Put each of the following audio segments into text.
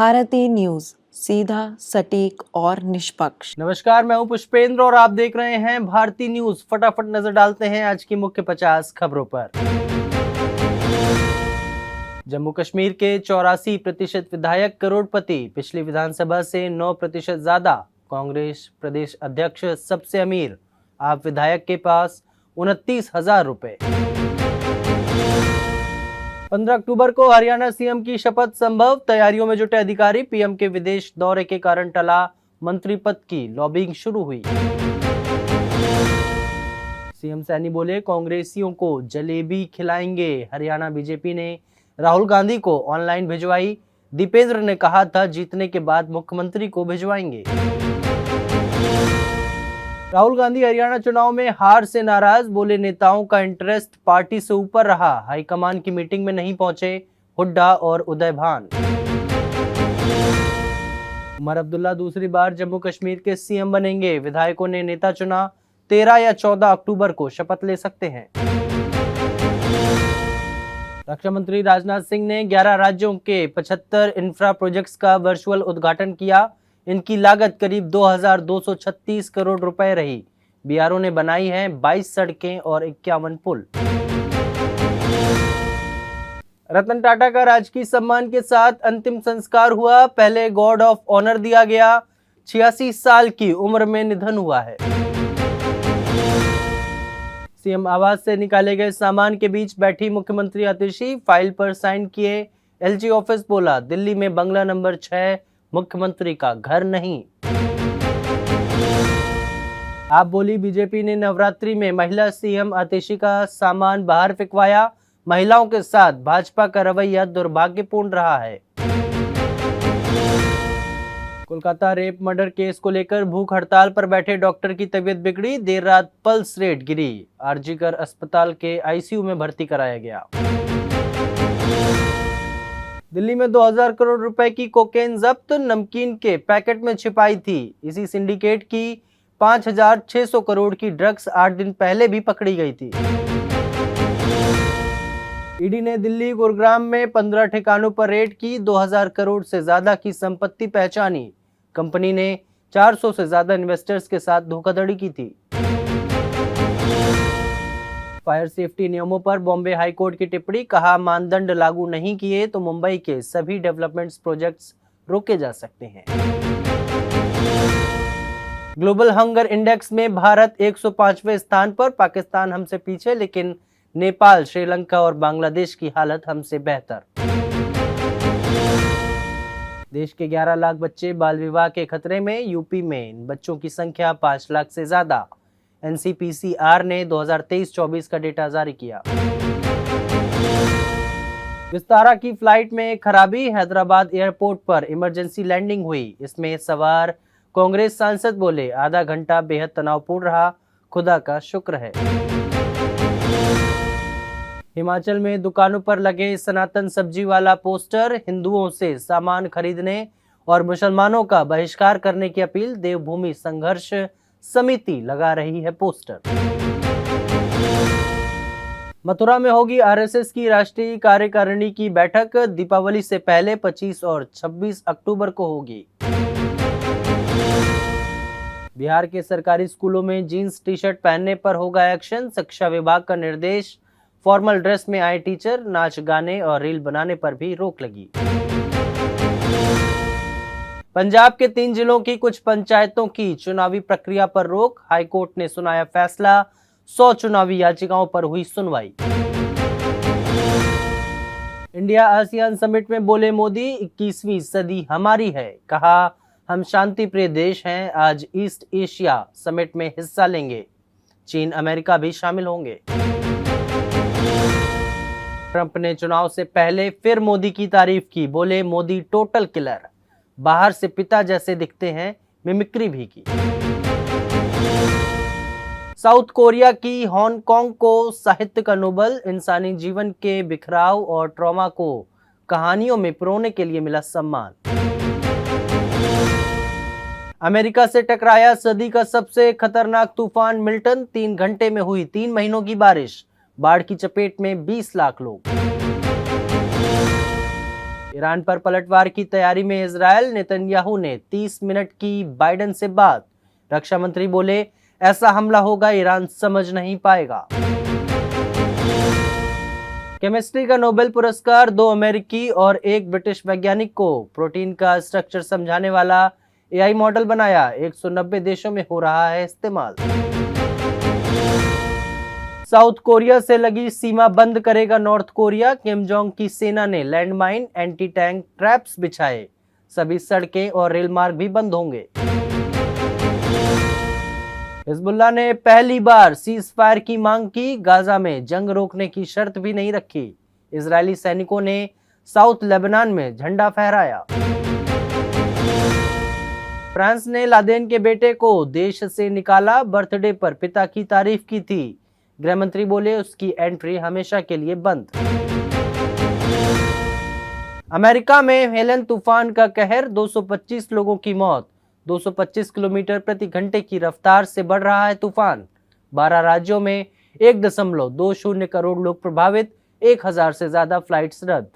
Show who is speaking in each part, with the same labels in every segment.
Speaker 1: Bharti news, सीधा, सटीक और निष्पक्ष।
Speaker 2: नमस्कार, मैं हूं पुष्पेंद्र और आप देख रहे हैं भारती न्यूज। फटाफट नजर डालते हैं आज की मुख्य 50 खबरों पर। जम्मू कश्मीर के 84% विधायक करोड़पति, पिछली विधानसभा से 9% ज्यादा। कांग्रेस प्रदेश अध्यक्ष सबसे अमीर, आप विधायक के पास 29,000 रुपए। 15 अक्टूबर को हरियाणा सीएम की शपथ संभव, तैयारियों में जुटे अधिकारी। पीएम के विदेश दौरे के कारण टला मंत्री पद की लॉबिंग शुरू हुई। सीएम सैनी बोले, कांग्रेसियों को जलेबी खिलाएंगे। हरियाणा बीजेपी ने राहुल गांधी को ऑनलाइन भिजवाई। दीपेंद्र ने कहा था जीतने के बाद मुख्यमंत्री को भिजवाएंगे। राहुल गांधी हरियाणा चुनाव में हार से नाराज, बोले नेताओं का इंटरेस्ट पार्टी से ऊपर रहा। हाईकमान की मीटिंग में नहीं पहुंचे हुड्डा और उदय भान। उमर अब्दुल्ला दूसरी बार जम्मू कश्मीर के सीएम बनेंगे। विधायकों ने नेता चुना, 13 या 14 अक्टूबर को शपथ ले सकते हैं। रक्षा मंत्री राजनाथ सिंह ने 11 राज्यों के 75 इंफ्रा प्रोजेक्ट्स का वर्चुअल उद्घाटन किया। इनकी लागत करीब 2,236 करोड़ रुपए रही। बीआरओ ने बनाई हैं 22 सड़कें और 51 पुल। रतन टाटा का राजकीय सम्मान के साथ अंतिम संस्कार हुआ। पहले गार्ड ऑफ ऑनर दिया गया। 86 साल की उम्र में निधन हुआ है। सीएम आवास से निकाले गए सामान के बीच बैठी मुख्यमंत्री आतिशी, फाइल पर साइन किए। एलजी ऑफिस बोला, दिल्ली में बंगला नंबर 6 मुख्यमंत्री का घर नहीं। आप बोली, बीजेपी ने नवरात्रि में महिला सीएम आतिशी का सामान बाहर फेंकवाया। महिलाओं के साथ भाजपा का रवैया दुर्भाग्यपूर्ण रहा है। कोलकाता रेप मर्डर केस को लेकर भूख हड़ताल पर बैठे डॉक्टर की तबीयत बिगड़ी। देर रात पल्स रेट गिरी। आरजीकर अस्पताल के आईसीयू में भर्ती कराया गया। दिल्ली में 2000 करोड़ रुपए की कोकेन जब्त, नमकीन के पैकेट में छिपाई थी। इसी सिंडिकेट की 5,600 करोड़ की ड्रग्स 8 दिन पहले भी पकड़ी गई थी। ईडी ने दिल्ली गुरुग्राम में 15 ठिकानों पर रेड की। 2000 करोड़ से ज्यादा की संपत्ति पहचानी। कंपनी ने 400 से ज्यादा इन्वेस्टर्स के साथ धोखाधड़ी की थी। फायर सेफ्टी नियमों पर बॉम्बे हाईकोर्ट की टिप्पणी, कहा मानदंड लागू नहीं किए तो मुंबई के सभी डेवलपमेंट्स प्रोजेक्ट्स रोके जा सकते हैं। ग्लोबल हंगर इंडेक्स में भारत 105वें स्थान पर, पाकिस्तान हमसे पीछे, लेकिन नेपाल, श्रीलंका और बांग्लादेश की हालत हमसे बेहतर। देश के 11 लाख बच्चे बाल विवाह के खतरे में। यूपी में इन बच्चों की संख्या 5 लाख से ज्यादा। एनसीपीसीआर ने 2023-24 का डेटा जारी किया। विस्तारा की फ्लाइट में खराबी, हैदराबाद एयरपोर्ट पर इमरजेंसी लैंडिंग हुई। इसमें सवार कांग्रेस सांसद बोले, आधा घंटा बेहद तनावपूर्ण रहा, खुदा का शुक्र है। हिमाचल में दुकानों पर लगे सनातन सब्जी वाला पोस्टर, हिंदुओं से सामान खरीदने और मुसलमानों का बहिष्कार करने की अपील। देवभूमि संघर्ष समिति लगा रही है पोस्टर। मथुरा में होगी आरएसएस की राष्ट्रीय कार्यकारिणी की बैठक। दीपावली से पहले 25 और 26 अक्टूबर को होगी। बिहार के सरकारी स्कूलों में जीन्स टी शर्ट पहनने पर होगा एक्शन। शिक्षा विभाग का निर्देश। फॉर्मल ड्रेस में आए टीचर, नाच गाने और रील बनाने पर भी रोक लगी। पंजाब के 3 जिलों की कुछ पंचायतों की चुनावी प्रक्रिया पर रोक। हाईकोर्ट ने सुनाया फैसला। 100 चुनावी याचिकाओं पर हुई सुनवाई। इंडिया आसियान समिट में बोले मोदी, 21वीं सदी हमारी है। कहा, हम शांति प्रिय देश हैं। आज ईस्ट एशिया समिट में हिस्सा लेंगे। चीन, अमेरिका भी शामिल होंगे। ट्रंप ने चुनाव से पहले फिर मोदी की तारीफ की। बोले, मोदी टोटल किलर, बाहर से पिता जैसे दिखते हैं। मिमिक्री भी की। साउथ कोरिया की हांगकांग को साहित्य का नोबेल। इंसानी जीवन के बिखराव और ट्रॉमा को कहानियों में पिरोने के लिए मिला सम्मान। अमेरिका से टकराया सदी का सबसे खतरनाक तूफान मिल्टन। 3 घंटे में हुई 3 महीनों की बारिश। बाढ़ की चपेट में 20 लाख लोग। ईरान पर पलटवार की तैयारी में इजरायल, नेतन्याहू ने 30 मिनट की बाइडेन से बात। रक्षा मंत्री बोले, ऐसा हमला होगा ईरान समझ नहीं पाएगा। केमिस्ट्री का नोबेल पुरस्कार 2 अमेरिकी और 1 ब्रिटिश वैज्ञानिक को। प्रोटीन का स्ट्रक्चर समझाने वाला एआई मॉडल बनाया, 190 देशों में हो रहा है इस्तेमाल। साउथ कोरिया से लगी सीमा बंद करेगा नॉर्थ कोरिया। किम जोंग की सेना ने लैंडमाइन, एंटी टैंक ट्रैप्स बिछाए। सभी सड़कें और रेल मार्ग भी बंद होंगे। हिजबुल्लाह ने पहली बार सीज फायर की मांग की। गाजा में जंग रोकने की शर्त भी नहीं रखी। इजरायली सैनिकों ने साउथ लेबनान में झंडा फहराया। फ्रांस ने लादेन के बेटे को देश से निकाला। बर्थडे पर पिता की तारीफ की थी। गृह मंत्री बोले, उसकी एंट्री हमेशा के लिए बंद। अमेरिका में हेलन तूफान का कहर, 225 लोगों की मौत। 225 किलोमीटर प्रति घंटे की रफ्तार से बढ़ रहा है तूफान। 12 राज्यों में 1.20 करोड़ लोग प्रभावित, 1000 से ज्यादा फ्लाइट्स रद्द।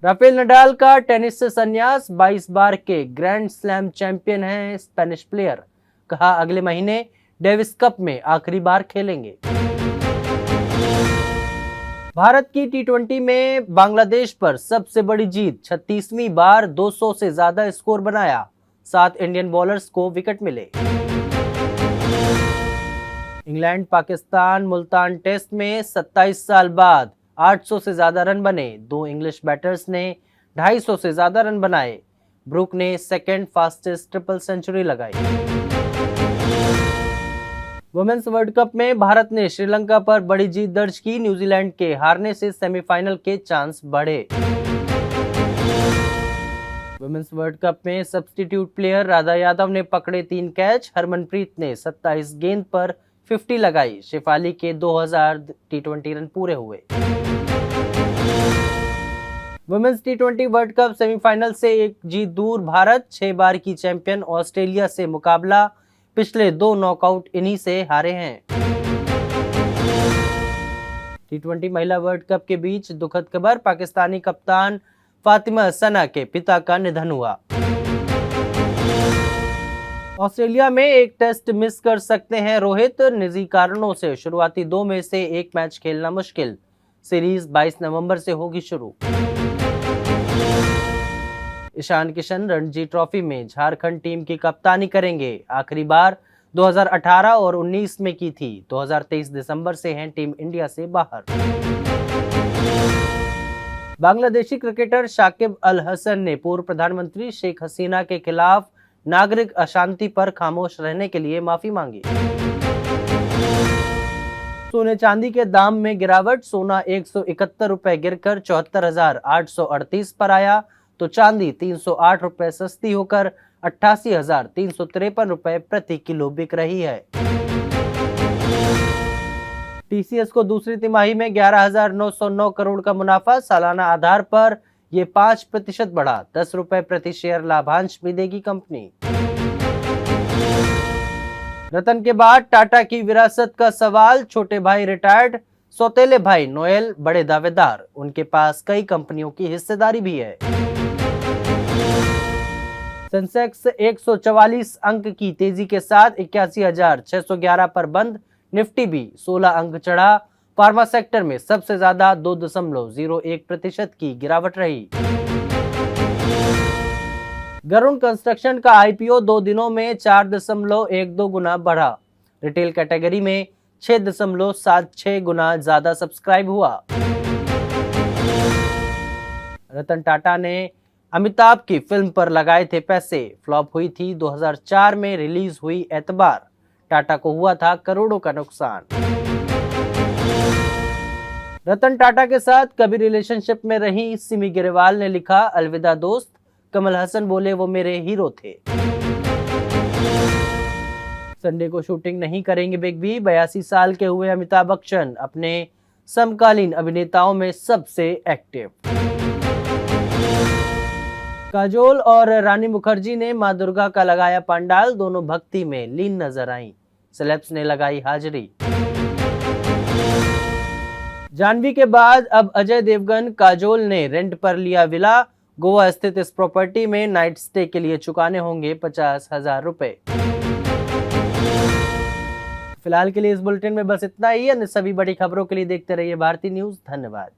Speaker 2: राफेल नडाल का टेनिस से संन्यास, 22 बार के ग्रैंड स्लैम चैंपियन हैं स्पेनिश प्लेयर। कहा, अगले महीने डेविस कप में आखिरी बार खेलेंगे। भारत की टी20 में बांग्लादेश पर सबसे बड़ी जीत, 36वीं बार 200 से ज्यादा स्कोर बनाया। 7 इंडियन बॉलर्स को विकेट मिले। इंग्लैंड पाकिस्तान मुल्तान टेस्ट में 27 साल बाद 800 से ज्यादा रन बने। 2 इंग्लिश बैटर्स ने 250 से ज्यादा रन बनाए। ब्रूक ने सेकेंड फास्टेस्ट ट्रिपल सेंचुरी लगाई। वुमेन्स वर्ल्ड कप में भारत ने श्रीलंका पर बड़ी जीत दर्ज की। न्यूजीलैंड के हारने से सेमीफाइनल के चांस बढ़े। वुमेन्स वर्ल्ड कप में सब्स्टिट्यूट प्लेयर राधा यादव ने पकड़े 3 कैच। हरमनप्रीत ने 27 गेंद पर 50 लगाई। शेफाली के 2000 टी20 रन पूरे हुए। वुमेन्स टी20 वर्ल्ड कप सेमीफाइनल से एक जीत दूर भारत। 6 बार की चैंपियन ऑस्ट्रेलिया से मुकाबला। पिछले 2 नॉकआउट इन्हीं से हारे हैं। टी20 महिला वर्ल्ड कप के बीच दुखद खबर, पाकिस्तानी कप्तान फातिमा सना के पिता का निधन हुआ। ऑस्ट्रेलिया में एक टेस्ट मिस कर सकते हैं रोहित, निजी कारणों से शुरुआती 2 में से 1 मैच खेलना मुश्किल। सीरीज 22 नवंबर से होगी शुरू। ईशान किशन रणजी ट्रॉफी में झारखंड टीम की कप्तानी करेंगे। आखिरी बार 2018 और 19 में की थी। 2023 दिसंबर से हैं टीम इंडिया से बाहर। बांग्लादेशी क्रिकेटर शाकिब अल हसन ने पूर्व प्रधानमंत्री शेख हसीना के खिलाफ नागरिक अशांति पर खामोश रहने के लिए माफी मांगी। सोने चांदी के दाम में गिरावट, सोना 171 रुपए गिरकर 74,838 पर आया, तो चांदी 308 रुपए सस्ती होकर 88,353 रुपए प्रति किलो बिक रही है। टीसीएस को दूसरी तिमाही में 11,909 करोड़ का मुनाफा, सालाना आधार पर ये 5% बढ़ा। 10 रुपए प्रति शेयर लाभांश भी देगी कंपनी। रतन के बाद टाटा की विरासत का सवाल, छोटे भाई रिटायर्ड, सौतेले भाई नोएल बड़े दावेदार। उनके पास कई कंपनियों की हिस्सेदारी भी है। सेंसेक्स 144 अंक की तेजी के साथ 81,611 पर बंद। निफ्टी भी 16 अंक चढ़ा। फार्मा सेक्टर में सबसे ज्यादा 2.01% की गिरावट रही। गरुण कंस्ट्रक्शन का आईपीओ 2 दिनों में 4.12 गुना बढ़ा। रिटेल कैटेगरी में 6.76 गुना ज्यादा सब्सक्राइब हुआ। रतन टाटा ने अमिताभ की फिल्म पर लगाए थे पैसे, फ्लॉप हुई थी। 2004 में रिलीज हुई एतबार, टाटा को हुआ था करोड़ों का नुकसान। रतन टाटा के साथ कभी रिलेशनशिप में रही सिमी ग्रेवाल ने लिखा, अलविदा दोस्त। कमल हसन बोले, वो मेरे हीरो थे। संडे को शूटिंग नहीं करेंगे बिग बी। 82 साल के हुए अमिताभ बच्चन अपने समकालीन अभिनेताओं में सबसे एक्टिव। काजोल और रानी मुखर्जी ने मां दुर्गा का लगाया पंडाल, दोनों भक्ति में लीन नजर आईं। सेलेब्स ने लगाई हाजिरी। जानवी के बाद अब अजय देवगन काजोल ने रेंट पर लिया विला। गोवा स्थित इस प्रॉपर्टी में नाइट स्टे के लिए चुकाने होंगे 50,000 रुपए। फिलहाल के लिए इस बुलेटिन में बस इतना ही। अन्य सभी बड़ी खबरों के लिए देखते रहिए भारती न्यूज। धन्यवाद।